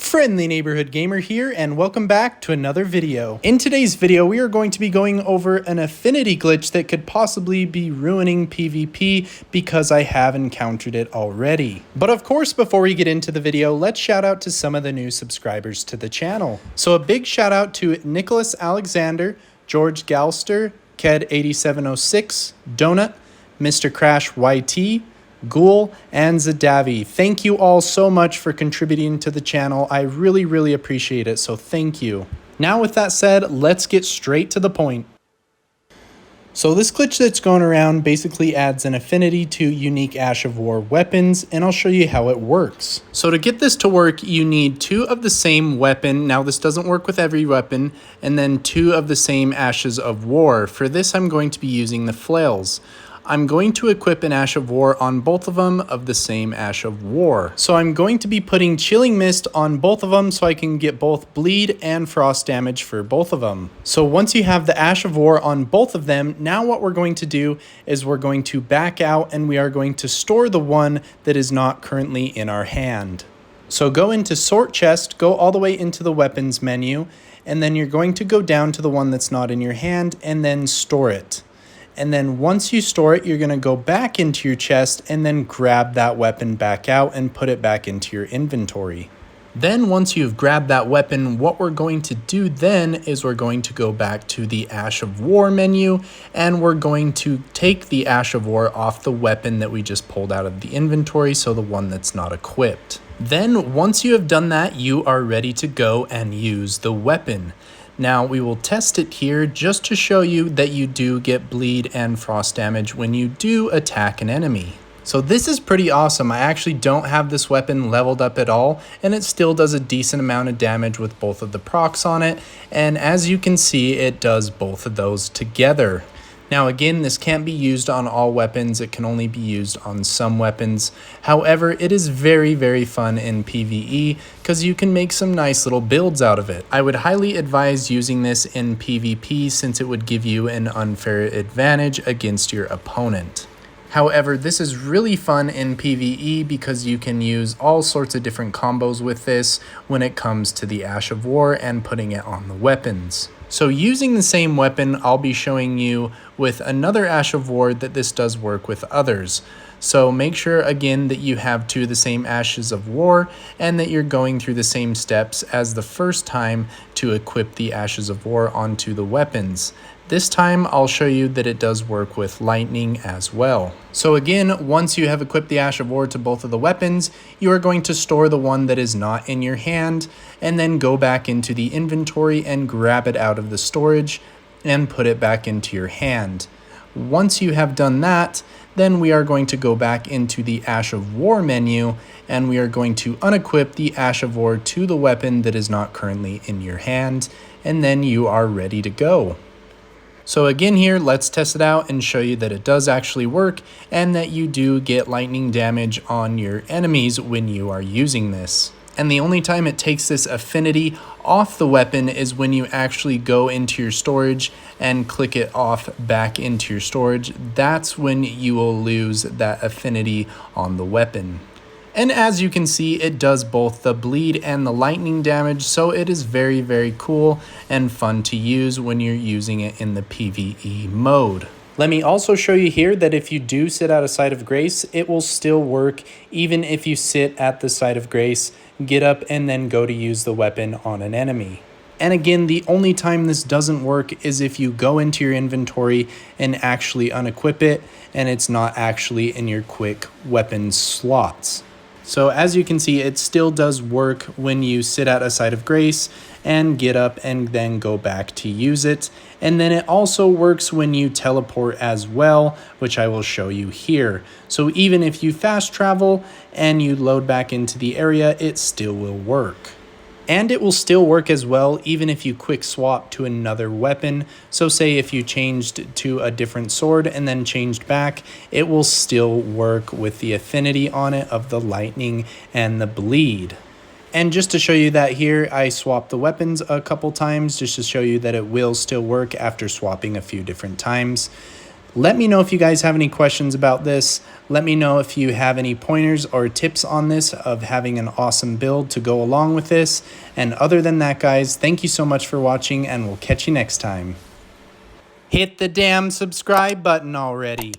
Friendly Neighborhood Gamer here, and welcome back to another video. In today's video, we are going to be going over an affinity glitch that could possibly be ruining PvP because I have encountered it already. But of course, before we get into the video, let's shout out to some of the new subscribers to the channel. So a big shout out to Nicholas Alexander, George Galster, Ked8706, Donut, Mr. Crash YT, Ghoul, and Zadavi. Thank you all so much for contributing to the channel. I really appreciate it, so thank you. Now with that said, let's get straight to the point. So this glitch that's going around basically adds an affinity to unique Ash of War weapons, and I'll show you how it works. So to get this to work, you need 2 of the same weapon. Now this doesn't work with every weapon, and then 2 of the same Ashes of War. For this, I'm going to be using the flails. I'm going to equip an Ash of War on both of them of the same Ash of War. So I'm going to be putting Chilling Mist on both of them so I can get both bleed and frost damage for both of them. So once you have the Ash of War on both of them, now what we're going to do is we're going to back out and we are going to store the one that is not currently in our hand. So go into Sort Chest, go all the way into the Weapons menu, and then you're going to go down to the one that's not in your hand and then store it. And then once you store it, you're going to go back into your chest and then grab that weapon back out and put it back into your inventory. Then once you've grabbed that weapon, what we're going to do then is we're going to go back to the Ash of War menu and we're going to take the Ash of War off the weapon that we just pulled out of the inventory, so the one that's not equipped. Then once you have done that, you are ready to go and use the weapon. Now we will test it here just to show you that you do get bleed and frost damage when you do attack an enemy. So this is pretty awesome. I actually don't have this weapon leveled up at all, and it still does a decent amount of damage with both of the procs on it. And as you can see, it does both of those together. Now again, this can't be used on all weapons, it can only be used on some weapons. However, it is very fun in PvE because you can make some nice little builds out of it. I would highly advise using this in PvP since it would give you an unfair advantage against your opponent. However, this is really fun in PvE because you can use all sorts of different combos with this when it comes to the Ash of War and putting it on the weapons. So using the same weapon, I'll be showing you with another Ash of War that this does work with others. So make sure again that you have 2 of the same Ashes of War and that you're going through the same steps as the first time to equip the Ashes of War onto the weapons. This time I'll show you that it does work with lightning as well. So again, once you have equipped the Ash of War to both of the weapons, you are going to store the one that is not in your hand and then go back into the inventory and grab it out of the storage and put it back into your hand. Once you have done that, then we are going to go back into the Ash of War menu and we are going to unequip the Ash of War to the weapon that is not currently in your hand, and then you are ready to go. So again here, let's test it out and show you that it does actually work and that you do get lightning damage on your enemies when you are using this. And the only time it takes this affinity off the weapon is when you actually go into your storage and click it off back into your storage. That's when you will lose that affinity on the weapon. And as you can see, it does both the bleed and the lightning damage, so it is very cool and fun to use when you're using it in the PvE mode. Let me also show you here that if you do sit at a site of grace, it will still work even if you sit at the site of grace, get up, and then go to use the weapon on an enemy. And again, the only time this doesn't work is if you go into your inventory and actually unequip it, and it's not actually in your quick weapon slots. So as you can see, it still does work when you sit at a site of grace and get up and then go back to use it. And then it also works when you teleport as well, which I will show you here. So even if you fast travel and you load back into the area, it still will work. And it will still work as well even if you quick swap to another weapon. So say if you changed to a different sword and then changed back, it will still work with the affinity on it of the lightning and the bleed. And just to show you that here, I swapped the weapons a couple times just to show you that it will still work after swapping a few different times. Let me know if you guys have any questions about this. Let me know if you have any pointers or tips on this of having an awesome build to go along with this. And other than that, guys, thank you so much for watching, and we'll catch you next time. Hit the damn subscribe button already.